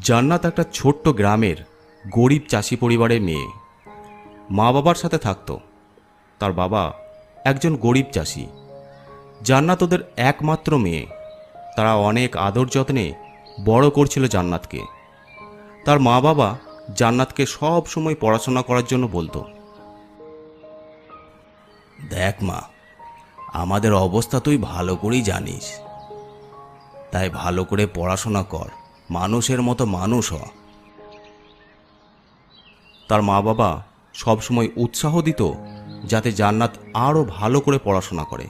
জান্নাত একটা ছোট্ট গ্রামের গরিব চাষি পরিবারের মেয়ে। মা বাবার সাথে থাকতো। তার বাবা একজন গরিব চাষি। জান্নাত ওদের একমাত্র মেয়ে। তারা অনেক আদর যত্নে বড় করছিল জান্নাতকে। তার মা বাবা জান্নাতকে সব সময় পড়াশোনা করার জন্য বলতো, দেখ মা, আমাদের অবস্থা তুই ভালো করেই জানিস, তাই ভালো করে পড়াশোনা কর, মানুষের মতো মানুষ হ। তার মা বাবা সবসময় উৎসাহ দিত যাতে জান্নাত আরও ভালো করে পড়াশোনা করে।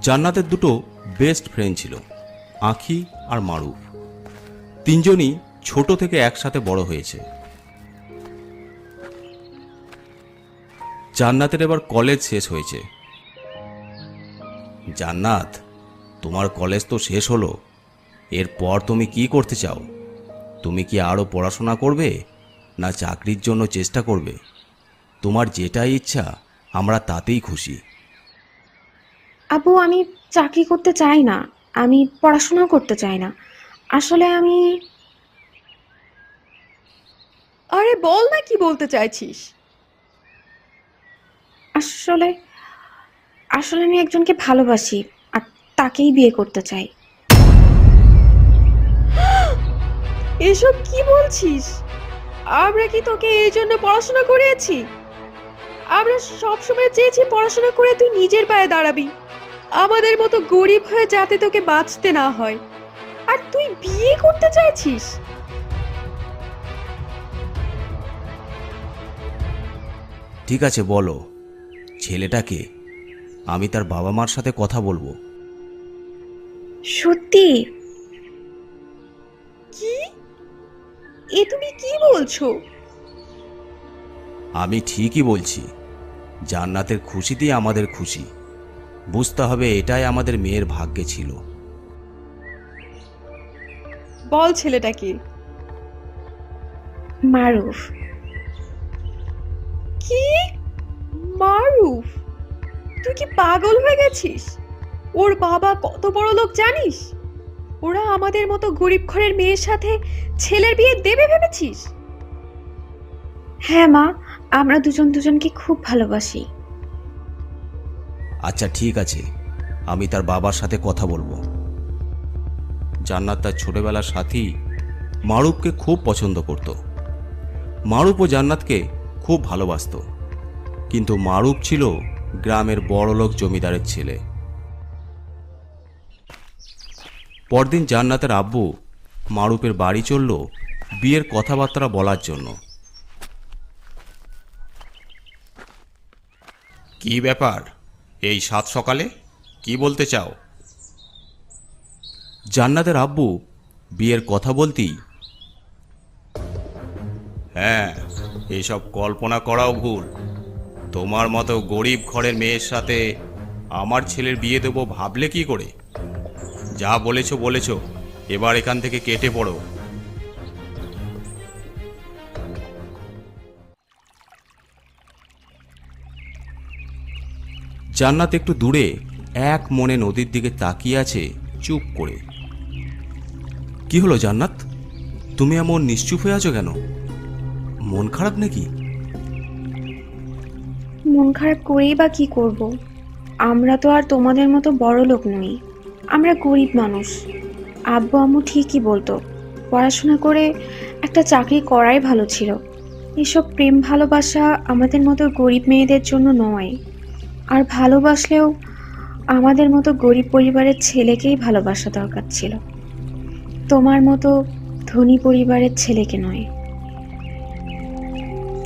জান্নাতের দুটো বেস্ট ফ্রেন্ড ছিল, আঁখি আর মারুফ। তিনজনই ছোট থেকে একসাথে বড় হয়েছে। জান্নাতের এবার কলেজ শেষ হয়েছে। জান্নাত, তোমার কলেজ তো শেষ হলো, এরপর তুমি কি করতে চাও? তুমি কি আরও পড়াশোনা করবে না চাকরির জন্য চেষ্টা করবে? তোমার যেটাই ইচ্ছা, আমরা তাতেই খুশি। আব্বু, আমি চাকরি করতে চাই না, আমি পড়াশোনা করতে চাই না। আসলে আমি আরে বল না, কি বলতে চাইছিস? আসলে আসলে আমি একজনকে ভালোবাসি আর তাকেই বিয়ে করতে চাই। এসব কি বলছিস? আমরা কি তোকে এই জন্য পড়াশোনা করিয়েছি? আমরা সবসময় চেয়েছি পড়াশোনা করে তুই নিজের পায়ে দাঁড়াবি, আমাদের মতো গরিব হয়ে যাতে তোকে বাঁচতে না হয়। আর তুই বিয়ে করতে চাইছিস? ঠিক আছে, বলো ছেলেটাকে, আমি তার বাবা মার সাথে কথা বলবো। সত্যি? কি? এ তুমি কি বলছো? আমি ঠিকই বলছি। জান্নাতের খুশিতেই আমাদের খুশি। বুঝতে হবে এটাই আমাদের মেয়ের ভাগ্যে ছিল। বল ছেলেটাকে। মারুফ। কি? মারুফ? তুই কি পাগল হয়ে গেছিস? ওর বাবা কত বড় লোক জানিস? ওরা আমাদের মতো গরিব ঘরের মেয়ের সাথে ছেলের বিয়ে দেবে ভেবেছিস? হ্যাঁ মা, আমরা দুজন দুজনকে খুব ভালোবাসি। আচ্ছা ঠিক আছে, আমি তার বাবার সাথে কথা বলবো। জান্নাত তার ছোটবেলার সাথী মারুফকে খুব পছন্দ করত। মারুফ ও জান্নাতকে খুব ভালোবাসত। কিন্তু মারুফ ছিল গ্রামের বড়লোক জমিদারের ছেলে। পরদিন জান্নাতের আব্বু মারুফের বাড়ি চলল বিয়ের কথাবার্তা বলার জন্য। কি ব্যাপার, এই সাত সকালে কি বলতে চাও? জান্নাতের আব্বু বিয়ের কথা বলতেই, হ্যাঁ, এসব কল্পনা করাও ভুল। তোমার মতো গরিব ঘরের মেয়ের সাথে আমার ছেলের বিয়ে দেবো ভাবলে কি করে? যা বলেছো বলেছো, এবার এখান থেকে কেটে পড়ো। জান্নাত একটু দূরে এক মনে নদীর দিকে তাকিয়ে আছে চুপ করে। কি হলো জান্নাত, তুমি এমন নিশ্চুপ হয়ে আছো কেন? মন খারাপ নাকি? মন খারাপ করেই বা কি করব? আমরা তো আর তোমাদের মতো বড় লোক নই, আমরা গরিব মানুষ। আব্বু আম্মু ঠিকই বলতো, পড়াশোনা করে একটা চাকরি করাই ভালো ছিল। এসব প্রেম ভালোবাসা আমাদের মতো গরিব মেয়েদের জন্য নয়। আর ভালোবাসলেও আমাদের মতো গরিব পরিবারের ছেলেকেই ভালোবাসা দরকার ছিল, তোমার মতো ধনী পরিবারের ছেলেকে নয়।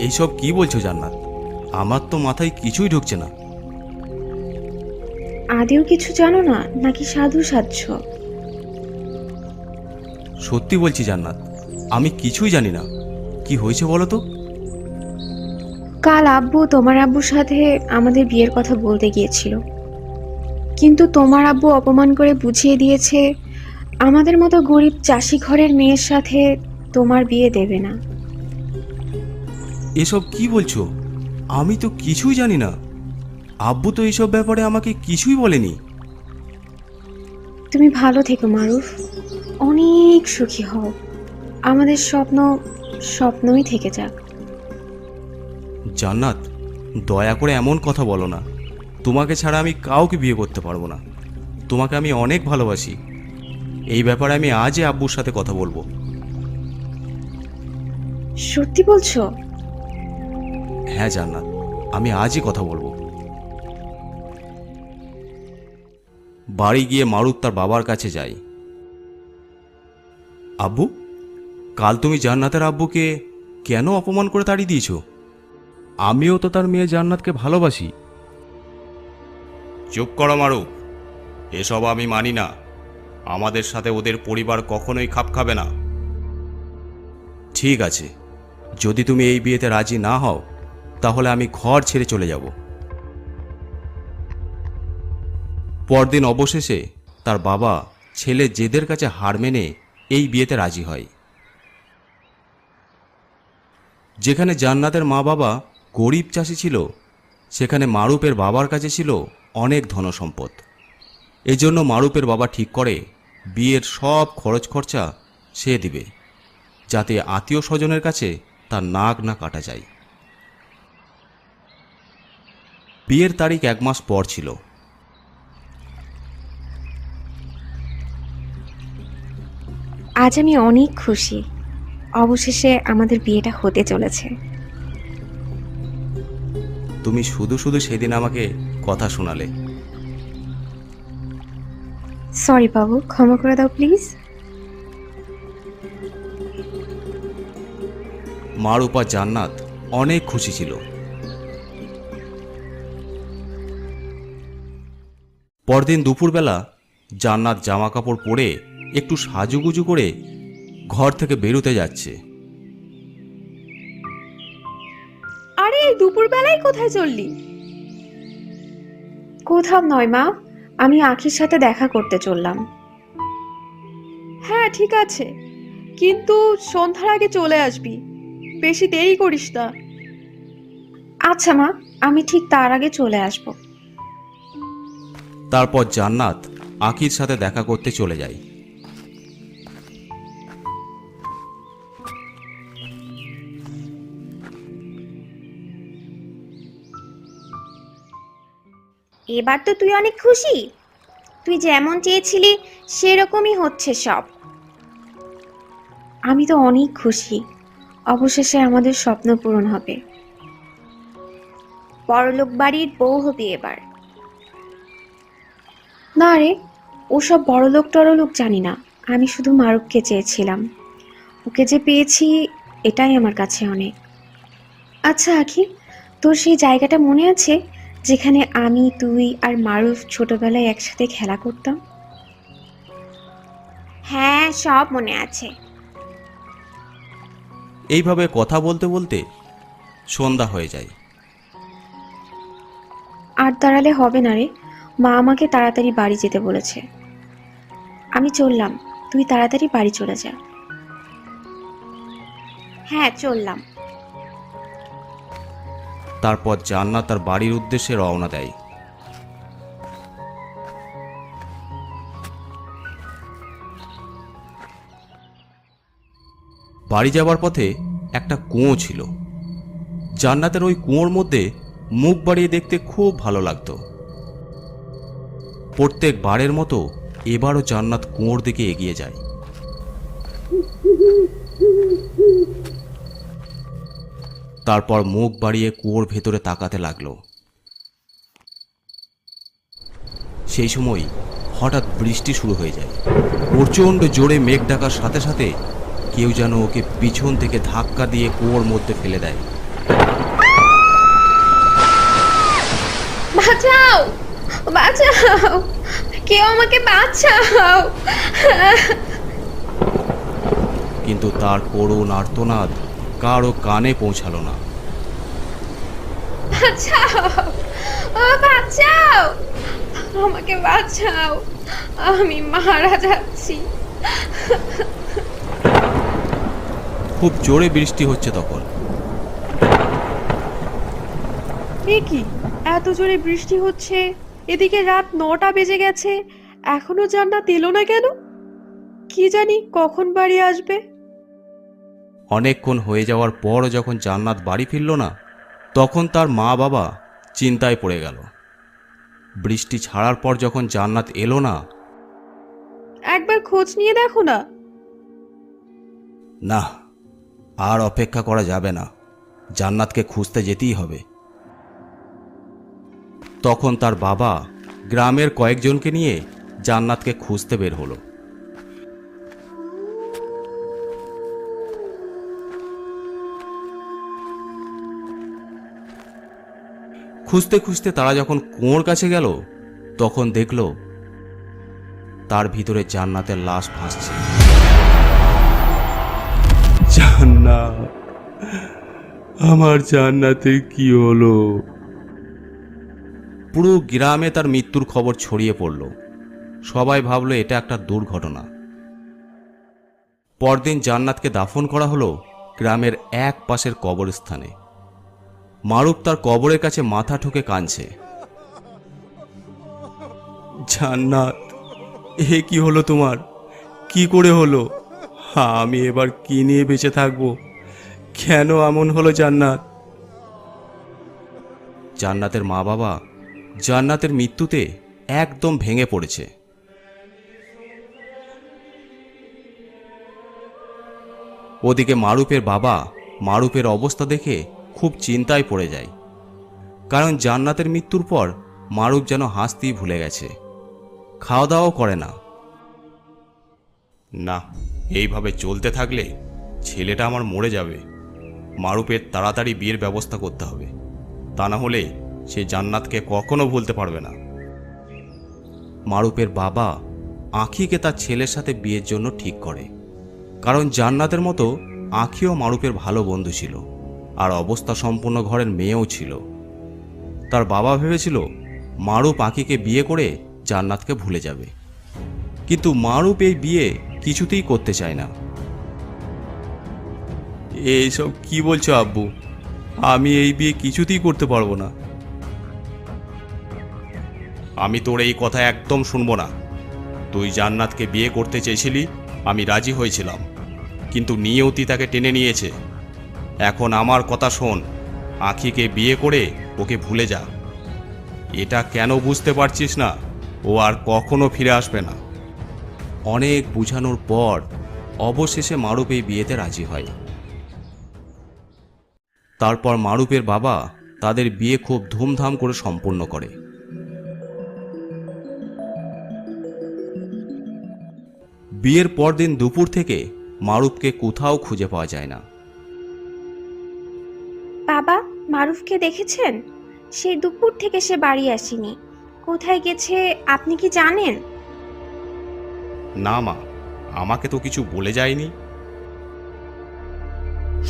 এইসব কি বলছো জান্নাত? আমার তো মাথায় কিছুই ঢুকছে না। আদেও কিছু জানো না নাকি সাধু সাজছ? সত্যি বলছি জান্নাত, আমি কিছুই জানি না। কি হয়েছে বলো তো? কাল আব্বু তোমার আব্বুর সাথে আমাদের বিয়ের কথা বলতে গিয়েছিল, কিন্তু তোমার আব্বু অপমান করে বুঝিয়ে দিয়েছে আমাদের মতো গরিব চাষি ঘরের মেয়ের সাথে তোমার বিয়ে দেবে না। এসব কি বলছো? আমি তো কিছুই জানি না। আব্বু তো এইসব ব্যাপারে আমাকে কিছুই বলেনি। তুমি ভালো থেকো মারুফ, অনেক সুখী হও। আমাদের স্বপ্ন স্বপ্নই থেকে যাক। জান্নাত, দয়া করে এমন কথা বলো না। তোমাকে ছাড়া আমি কাউকে বিয়ে করতে পারবো না। তোমাকে আমি অনেক ভালোবাসি। এই ব্যাপারে আমি আজই আব্বুর সাথে কথা বলবো। সত্যি বলছো? হ্যাঁ জান্নাত, আমি আজই কথা বলবো। বাড়ি গিয়ে মারুফ তার বাবার কাছে যায়। আব্বু, কাল তুমি জান্নাতের আব্বুকে কেন অপমান করে তাড়িয়ে দিয়েছ? আমিও তো তার মেয়ে জান্নাতকে ভালোবাসি। চুপ করো মারুফ, এসব আমি মানি না। আমাদের সাথে ওদের পরিবার কখনোই খাপ খাবে না। ঠিক আছে, যদি তুমি এই বিয়েতে রাজি না হও তাহলে আমি ঘর ছেড়ে চলে যাব। পরদিন অবশেষে তার বাবা ছেলে জেদের কাছে হার মেনে এই বিয়েতে রাজি হয়। যেখানে জান্নাতের মা বাবা গরিব চাষি ছিল, সেখানে মারুফের বাবার কাছে ছিল অনেক ধনসম্পদ। এজন্য মারুফের বাবা ঠিক করে বিয়ের সব খরচ খরচা সে দিবে, যাতে আত্মীয় স্বজনের কাছে তার নাক না কাটা যায়। বিয়ের তারিখ 1 মাস পর ছিল। আজ আমি অনেক খুশি, অবশেষে আমাদের বিয়েটা হতে চলেছে। তুমি শুধু শুধু সেদিন আমাকে কথা শোনালে। সরি বাবু, ক্ষমা করে দাও প্লিজ। মারুফ আর জান্নাত অনেক খুশি ছিল। পরদিন দুপুরবেলা জান্নাত জামা কাপড় পরে একটু সাজুগুজু করে ঘর থেকে বেরোতে যাচ্ছে। আরে এই দুপুরবেলায় কোথায় চললি? কোথাও নয় মা, আমি আখির সাথে দেখা করতে চললাম। হ্যাঁ ঠিক আছে, কিন্তু সন্ধ্যার আগে চলে আসবি, বেশি দেরি করিস না। আচ্ছা মা, আমি ঠিক তার আগে চলে আসব। তারপর জান্নাত আখির সাথে দেখা করতে চলে যায়। এবার তো তুই অনেক খুশি। তুই যেমন চেয়েছিলি সেরকমই হচ্ছে সব। আমি তো অনেক খুশি, অবশেষে আমাদের স্বপ্ন পূরণ হবে। বড়লোক বাড়ির বউ হবি এবার। না রে, ওসব বড়লোক টড়লোক জানি না, আমি শুধু মারুফকে চেয়েছিলাম। ওকে যে পেয়েছি এটাই আমার কাছে অনেক। আচ্ছা আখি, তোর সেই জায়গাটা মনে আছে যেখানে আমি, তুই আর মারুফ ছোটবেলায় একসাথে খেলা করতাম? হ্যাঁ, সব মনে আছে। এইভাবে কথা বলতে বলতে সন্ধ্যা হয়ে যায়। আর দাঁড়ালে হবে না রে, মা আমাকে তাড়াতাড়ি বাড়ি যেতে বলেছে। আমি চললাম, তুই তাড়াতাড়ি বাড়ি চলে যা। হ্যাঁ, চললাম। তারপর জান্নাত তার বাড়ির উদ্দেশ্যে রওনা দেয়। বাড়ি যাবার পথে একটা কুয়ো ছিল। জান্নাতের ওই কুয়োর মধ্যে মুখ বাড়িয়ে দেখতে খুব ভালো লাগতো। প্রত্যেক বারের মতো এবারও জান্নাত কুয়োর দিকে এগিয়ে যায়। তারপর মুখ বাড়িয়ে কুয়োর ভেতরে তাকাতে লাগলো। সেই সময় হঠাৎ বৃষ্টি শুরু হয়ে যায়। প্রচণ্ড জোরে মেঘ ডাকার সাথে সাথে কেউ যেন ওকে পিছন থেকে ধাক্কা দিয়ে কুয়োর মধ্যে ফেলে দেয়। বাঁচাও, বাঁচাও, কেউ আমাকে বাঁচাও। কিন্তু তার করুণ আর্তনাদ কারো কানে পৌঁছালো না। বাঁচাও, বাঁচাও, আমাকে বাঁচাও, আমি মারা যাচ্ছি। খুব জোরে বৃষ্টি হচ্ছে তখন। এ কি, এত জোরে বৃষ্টি হচ্ছে, এদিকে রাত 9টা বেজে গেছে, এখনো জান্নাত এলো না কেন? কি জানি কখন বাড়ি আসবে। অনেকক্ষণ হয়ে যাওয়ার পরও যখন জান্নাত বাড়ি ফিরল না, তখন তার মা বাবা চিন্তায় পড়ে গেল। বৃষ্টি ছাড়ার পর যখন জান্নাত এলো না, একবার খোঁজ নিয়ে দেখো না। না, আর অপেক্ষা করা যাবে না, জান্নাতকে খুঁজতে যেতেই হবে। তখন তার বাবা গ্রামের কয়েকজনকে নিয়ে জান্নাতকে খুঁজতে বের হলো। খুঁজতে খুঁজতে তারা যখন কুয়োর কাছে গেল, তখন দেখল তার ভিতরে জান্নাতের লাশ ভাসছে। জান্নাত, আমার জান্নাতের কি হলো? পুরো গ্রামে তার মৃত্যুর খবর ছড়িয়ে পড়ল। সবাই ভাবল এটা একটা দুর্ঘটনা। পরদিন জান্নাতকে দাফন করা হলো গ্রামের এক পাশের কবরস্থানে। মারুফ তার কবরের কাছে মাথা ঠুকে কাঁদছে। জান্নাত, এ কি হলো তোমার? কি করে হলো? আমি এবার কি নিয়ে বেঁচে থাকবো? কেন এমন হলো জান্নাত? জান্নাতের মা বাবা জান্নাতের মৃত্যুতে একদম ভেঙে পড়েছে। ওদিকে মারুফের বাবা মারুফের অবস্থা দেখে খুব চিন্তায় পড়ে যায়। কারণ জান্নাতের মৃত্যুর পর মারুফ যেন হাসতেই ভুলে গেছে, খাওয়া দাওয়াও করে না। না, এইভাবে চলতে থাকলে ছেলেটা আমার মরে যাবে। মারুফের তাড়াতাড়ি বিয়ের ব্যবস্থা করতে হবে, তা না হলে সে জান্নাতকে কখনো ভুলতে পারবে না। মারুফের বাবা আঁখিকে তার ছেলের সাথে বিয়ের জন্য ঠিক করে। কারণ জান্নাতের মতো আঁখিও মারুফের ভালো বন্ধু ছিল, আর অবস্থা সম্পন্ন ঘরের মেয়েও ছিল। তার বাবা ভেবেছিল মারুফ আঁখিকে বিয়ে করে জান্নাতকে ভুলে যাবে, কিন্তু মারুফ এই বিয়ে কিছুতেই করতে চায় না। এইসব কি বলছো আব্বু? আমি এই বিয়ে কিছুতেই করতে পারবো না। আমি তোর এই কথা একদম শুনবো না। তুই জান্নাতকে বিয়ে করতে চেয়েছিলি, আমি রাজি হয়েছিলাম, কিন্তু নিয়তি তাকে টেনে নিয়েছে। এখন আমার কথা শোন, আঁখিকে বিয়ে করে ওকে ভুলে যা। এটা কেন বুঝতে পারছিস না? ও আর কখনো ফিরে আসবে না। অনেক বুঝানোর পর অবশেষে মারুফ এই বিয়েতে রাজি হয়। তারপর মারুফের বাবা তাদের বিয়ে খুব ধুমধাম করে সম্পন্ন করে। বিয়ের পরদিন দুপুর থেকে মারুফকে কোথাও খুঁজে পাওয়া যায় না। বাবা, মারুফকে দেখেছেন? সেই দুপুর থেকে সে বাড়ি আসেনি। কোথায় গেছে আপনি কি জানেন? না মা, আমাকে তো কিছু বলে যায়নি।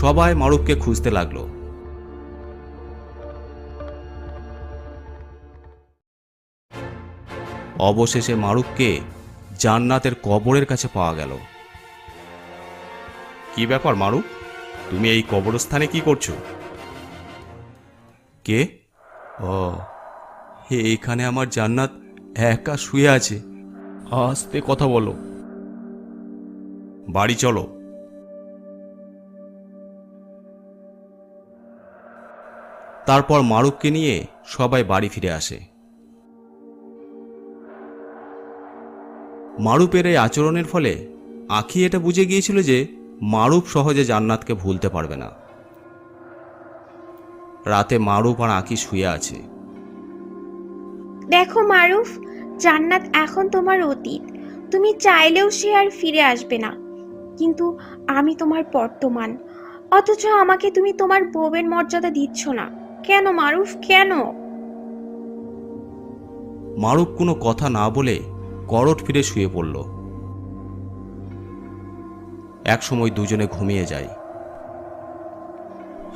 সবাই মারুফকে খুঁজতে লাগলো। অবশেষে মারুফকে জান্নাতের কবরের কাছে পাওয়া গেল। কি ব্যাপার মারুফ, তুমি এই কবরস্থানে কি করছো? কে? ও, এইখানে আমার জান্নাত একা শুয়ে আছে। আস্তে কথা বলো। বাড়ি চলো। তারপর মারুফকে নিয়ে সবাই বাড়ি ফিরে আসে। মারুফের এই আচরণের ফলে আঁখি এটা বুঝে গিয়েছিল যে মারুফ সহজে জান্নাতকে ভুলতে পারবে না। রাতে মারুফ আর আঁখি শুয়ে আছে। দেখো মারুফ, জান্নাত এখন তোমার অতীত। তুমি চাইলেও সে আর ফিরে আসবে না, কিন্তু আমি তোমার বর্তমান। অথচ আমাকে তুমি তোমার বউয়ের মর্যাদা দিচ্ছ না কেন মারুফ, কেন? মারুফ কোনো কথা না বলে করট ফিরে শুয়ে পড়ল। একসময় দুজনে ঘুমিয়ে যায়।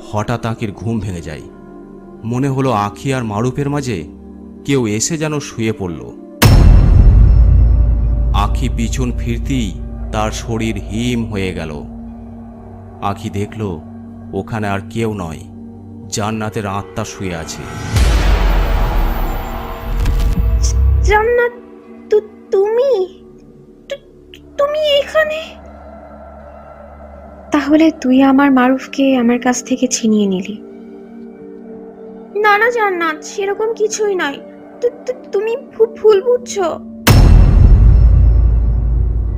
হঠাৎ আঁখির ঘুম ভেঙে যায়। মনে হলো আঁখি আর মারুফের মাঝে কেউ এসে যেন শুয়ে পড়ল। আঁখি পিছন ফিরতেই তার শরীর হিম হয়ে গেল। আঁখি দেখল ওখানে আর কেউ নয়, জান্নাতের আত্মা শুয়ে আছে। জান্নাত, তুমি তুমি এখানে? তাহলে তাহলে তুই আমার মারুফকে আমার কাছ থেকে ছিনিয়ে নিলি? না না জান্নাত, সেরকম কিছুই নয়। তুমি ভুল বুঝছো।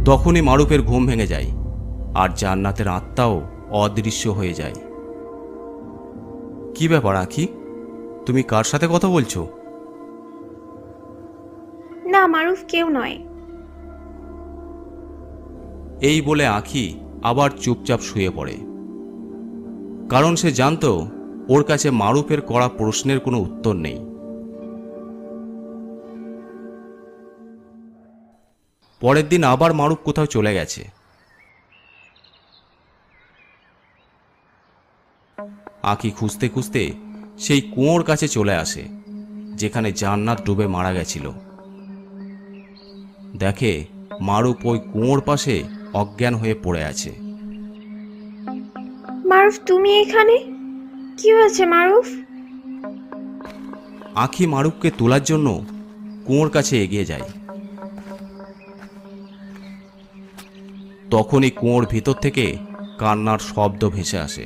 তখনই মারুফের ঘুম ভেঙে যায় আর জান্নাতের আত্মাও অদৃশ্য হয়ে যায়। কি ব্যাপার আখি, তুমি কার সাথে কথা বলছো? না, মারুফ কেউ নয়। এই বলে আখি আবার চুপচাপ শুয়ে পড়ে, কারণ সে জানতো ওর কাছে মারুফের করা প্রশ্নের কোনো উত্তর নেই। পরের দিন আবার মারুফ কোথাও চলে গেছে। আখি খুঁজতে খুঁজতে সেই কুয়োর কাছে চলে আসে যেখানে জান্নাত ডুবে মারা গেছিল। দেখে মারুফ ওই কুয়োর পাশে অজ্ঞান হয়ে পড়ে আছে। মারুফ, তুমি এখানে? কি হয়েছে মারুফ? আখি মারুফকে তোলার জন্য কুয়োর কাছে এগিয়ে যায়। তখনই কুয়োর ভিতর থেকে কান্নার শব্দ ভেসে আসে।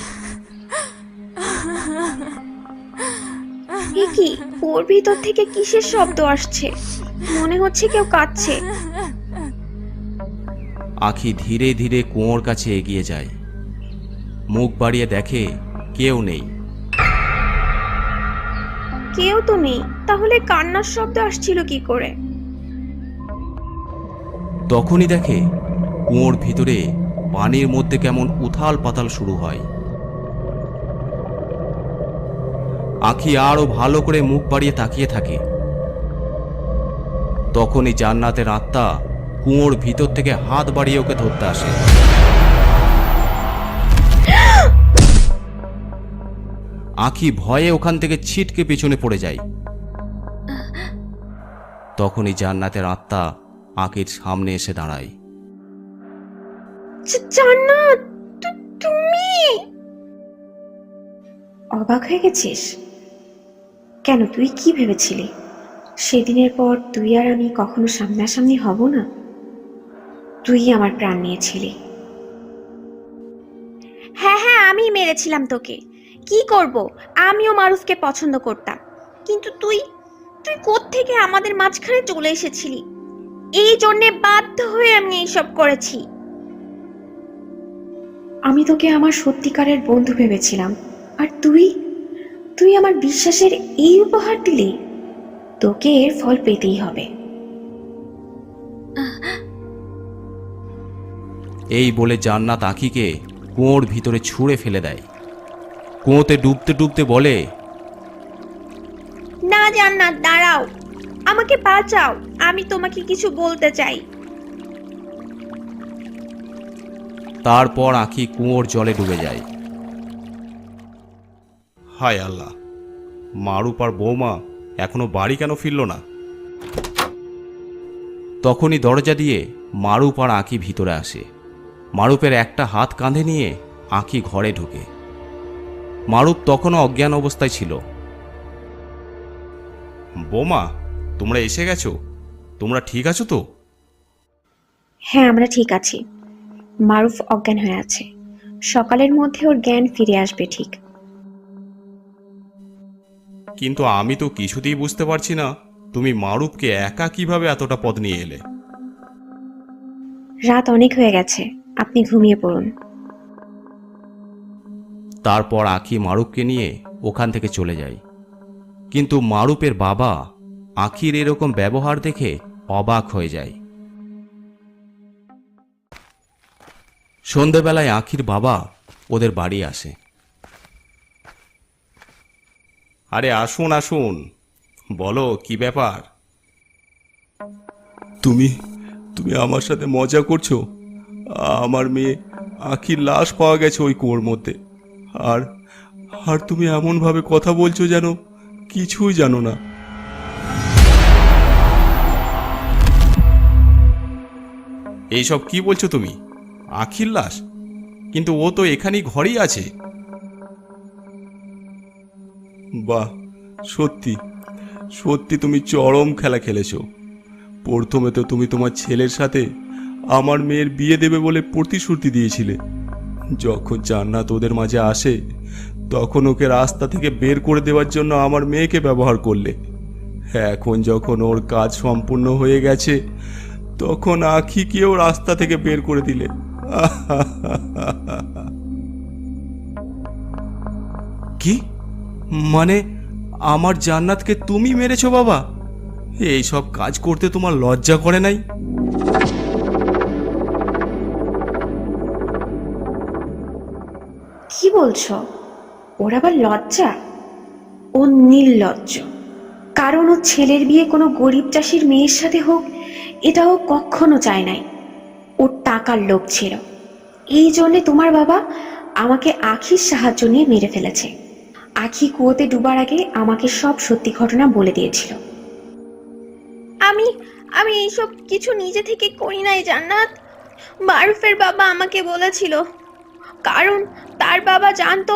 এ কি, ওর ভিতর থেকে কিসের শব্দ আসছে? মনে হচ্ছে কেউ কাঁদছে। আখি ধীরে ধীরে কুয়োর কাছে এগিয়ে যায়। মুখ বাড়িয়ে দেখে কেউ নেই। কেউ তো নেই, তাহলে কান্নার শব্দ আসছিল কি করে? তখনই দেখে কুয়োর ভিতরে পানির মধ্যে কেমন উথাল পাতাল শুরু হয়। আখি আরো ভালো করে মুখ বাড়িয়ে তাকিয়ে থাকে। তখনই জান্নাতের আত্মা কুয়োর ভিতর থেকে হাত বাড়িয়ে ওকে ধরতে আসে। আখি ভয়ে ওখান থেকে ছিটকে পিছনে পড়ে যায়। তখনই জান্নাতের আত্মা আখির সামনে এসে দাঁড়ায়। জান্নাত, তুমি? অবাক হয়ে গেছিস? কেন, তুই কি ভেবেছিলি সেদিনের পর তুই আর আমি কখনো সামনাসামনি হব না? তুই আমার প্রাণ নিয়েছিলি। হ্যাঁ হ্যাঁ, আমি মেরেছিলাম তোকে। কি করব, আমিও মারুফকে পছন্দ করতাম, কিন্তু তুই কোত্থেকে আমাদের মাঝখানে চলে এসেছিলি। এই জন্যে বাধ্য হয়ে আমি এইসব করেছি। আমি তোকে আমার সত্যিকারের বন্ধু ভেবেছিলাম, আর তুই আমার বিশ্বাসের এই উপহার দিলি। তোকে এর ফল পেতেই হবে। এই বলে জান্নাত আখিকে কুয়োর ভিতরে ছুঁড়ে ফেলে দেয়। কুয়োতে ডুবতে ডুবতে বলে, না জান্নাত, দাঁড়াও, আমাকে বাঁচাও, আমি তোমাকে কিছু বলতে চাই। তারপর আখি কুয়োর জলে ডুবে যায়। হায় আল্লাহ, মারুফ আর বৌমা এখনো বাড়ি কেন ফিরল না? তখনই দরজা দিয়ে মারুফ আর আঁখি ভিতরে আসে। মারুফের একটা হাত কাঁধে নিয়ে আঁখি ঘরে ঢুকে। মারুফ তখনও অজ্ঞান অবস্থায় ছিল। বৌমা, তোমরা এসে গেছো? তোমরা ঠিক আছো তো? হ্যাঁ, আমরা ঠিক আছি। মারুফ অজ্ঞান হয়ে আছে, সকালের মধ্যে ওর জ্ঞান ফিরে আসবে ঠিক। কিন্তু আমি তো কিছুতেই বুঝতে পারছি না, তুমি মারুফকে একা কিভাবে এতটা পথ নিয়ে এলে? রাত অনেক হয়ে গেছে, আপনি ঘুমিয়ে পড়ুন। তারপর আঁখি মারুফকে নিয়ে ওখান থেকে চলে যায়। কিন্তু মারুফের বাবা আঁখির এরকম ব্যবহার দেখে অবাক হয়ে যায়। সন্ধেবেলায় আঁখির বাবা ওদের বাড়ি আসে। আরে আসুন আসুন, বলো কি ব্যাপার? তুমি আমার সাথে মজা করছো? আমার মেয়ে আখির লাশ পাওয়া গেছে ওই কুয়োর মধ্যে, আর আর তুমি এমনভাবে কথা বলছো যেন কিছুই জানো না। এইসব কি বলছো তুমি? আঁখির লাশ? কিন্তু ও তো এখানেই ঘরেই আছে। বাহ, সত্যি সত্যি তুমি চরম খেলা খেলেছো। প্রথমে তো তুমি তোমার ছেলের সাথে আমার মেয়ের বিয়ে দেবে বলে প্রতিশ্রুতি দিয়েছিলে, যখন জান্নাত ওদের মাঝে আসে তখন ওকে রাস্তা থেকে বের করে দেওয়ার জন্য আমার মেয়েকে ব্যবহার করলে। এখন যখন ওর কাজ সম্পূর্ণ হয়ে গেছে তখন আখিকেও রাস্তা থেকে বের করে দিলে। কি মানে আমার জান্নাতকে তুমি মেরেছো বাবা? এই সব কাজ করতে তোমার লজ্জা করে নাই? কি বলছো? ওর আবার লজ্জা? ও নির্লজ্জ। কারণ ও ছেলের বিয়ে কোনো গরিব চাষির মেয়ের সাথে হোক এটা ও কখনো চায় নাই। ওর টাকার লোভ ছিল, এই জন্যে তোমার বাবা আমাকে আখির সাহায্য নিয়ে মেরে ফেলেছে। আখি কুয়োতে ডুবার আগে আমাকে সব সত্যি ঘটনা বলে দিয়েছিল। আমি আমি এইসব কিছু নিজে থেকে করি নাই জান্নাত। মারুফের বাবা আমাকে বলেছিল, কারণ তার বাবা জানতো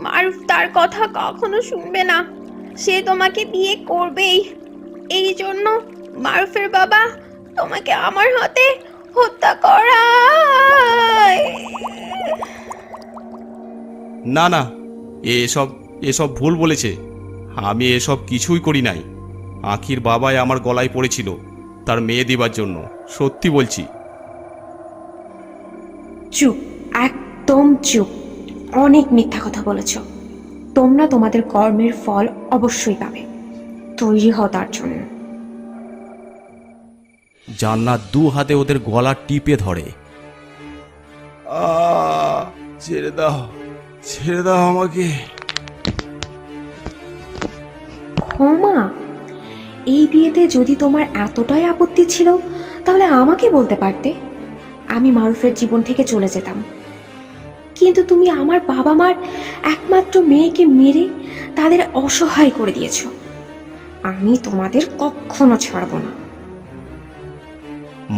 মারুফ তার কথা কখনো শুনবে না, সে তোমাকে বিয়ে করবেই। এই জন্য মারুফের বাবা তোমাকে আমার হাতে হত্যা করায়। না না, এসব এসব ভুল বলেছে। আমি এসব কিছুই করি নাই। আখির বাবাই আমার গলায় পড়েছিল তার মেয়ে দিবার জন্য, সত্যি বলছি। চুপ, একদম চুপ। অনেক মিথ্যা কথা বলেছ। তোমরা তোমাদের কর্মের ফল অবশ্যই পাবে, তৈরি হও তার জন্য। জান্নাত দু হাতে ওদের গলা টিপে ধরে। ছেড়ে দাও, ছেড়ে দাও আমাকে। ক্ষমা? এই বিয়েতে যদি তোমার এতটাই আপত্তি ছিল তাহলে আমাকে বলতে পারতে, আমি মারুফের জীবন থেকে চলে যেতাম। কিন্তু তুমি আমার বাবা মার একমাত্র মেয়েকে মেরে তাদের অসহায় করে দিয়েছ। আমি তোমাদের কখনো ছাড়ব না।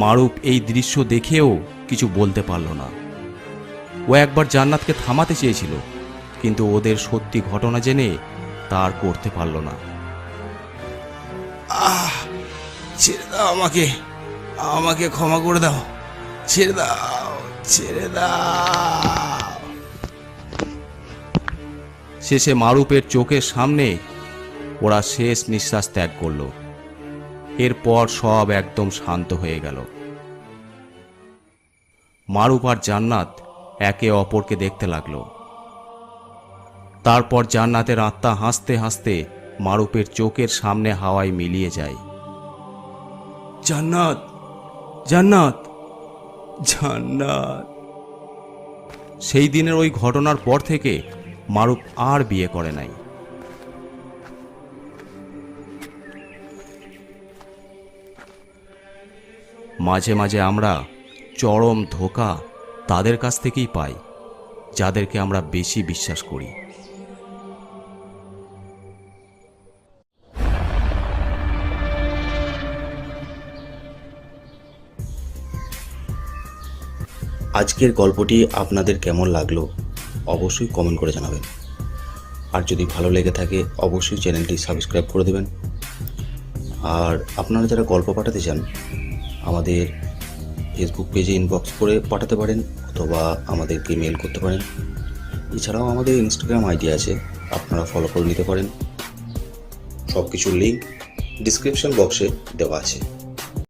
মারুফ এই দৃশ্য দেখেও কিছু বলতে পারল না। ও একবার জান্নাতকে থামাতে চেয়েছিল, কিন্তু ওদের সত্যি ঘটনা জেনে তার করতে পারল না। ছেড়ে দাও আমাকে, আমাকে ক্ষমা করে দাও। ছেড়ে দাও, ছেড়ে দাও। শেষে মারুফের চোখের সামনে ওরা শেষ নিঃশ্বাস ত্যাগ করল। এরপর সব একদম শান্ত হয়ে গেল। মারুফ আর জান্নাত একে অপরকে দেখতে লাগলো। তারপর জান্নাতের আত্মা হাসতে হাসতে মারুফের চোখের সামনে হাওয়ায় মিলিয়ে যায়। জান্নাত, জান্নাত, জান্নাত। সেই দিনের ওই ঘটনার পর থেকে মারুফ আর বিয়ে করে নাই। মাঝে মাঝে আমরা চরম ধোঁকা তাদের কাছ থেকেই পাই যাদেরকে আমরা বেশি বিশ্বাস করি। আজকের গল্পটি আপনাদের কেমন লাগলো অবশ্যই কমেন্ট করে জানাবেন। আর যদি ভালো লেগে থাকে অবশ্যই চ্যানেলটি সাবস্ক্রাইব করে দেবেন। আর আপনারা যারা গল্প পাঠাতে চান আমাদের ফেসবুক পেজে ইনবক্স করে পাঠাতে পারেন, অথবা আমাদেরকে মেল করতে পারেন। এছাড়াও আমাদের ইনস্টাগ্রাম আইডি আছে, আপনারা ফলো করে নিতে পারেন। সব কিছুর লিঙ্ক ডিসক্রিপশন বক্সে দেওয়া আছে।